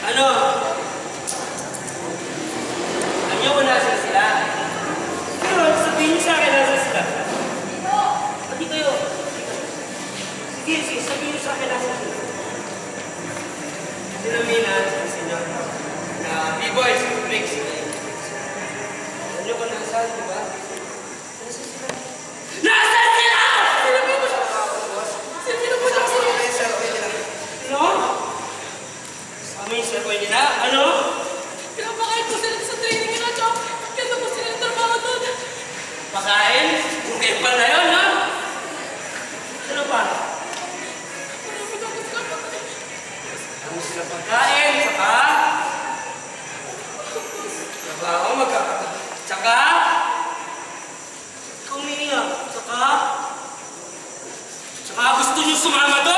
Ano? Alam niyo kung nasan sila? Pero sabihin niyo sa akin nasan sila. Pati kayo. Sige, sabihin niyo sa akin nasan sila. Kasi namin sa inyo na B-boys, breaks. Alam niyo kung nasan, di ba? Nasan sila? Nasan sila! Sinabi mo siya! Sinabi mo siya! Sinabi mo siya! Ano? Sama yung servoy nila? Ano? Pinapakain po sila sa training nila, Chok. Kaya po sila yung trabaho doon. Pakain? Okay pala yun, ha? Ano pa? Marami ka po sila pakain. Ano sila pagkain? Saka? Trabaho, magkakata. Saka? Ikaw umiiyak. Saka? Saka gusto niyo sumama doon?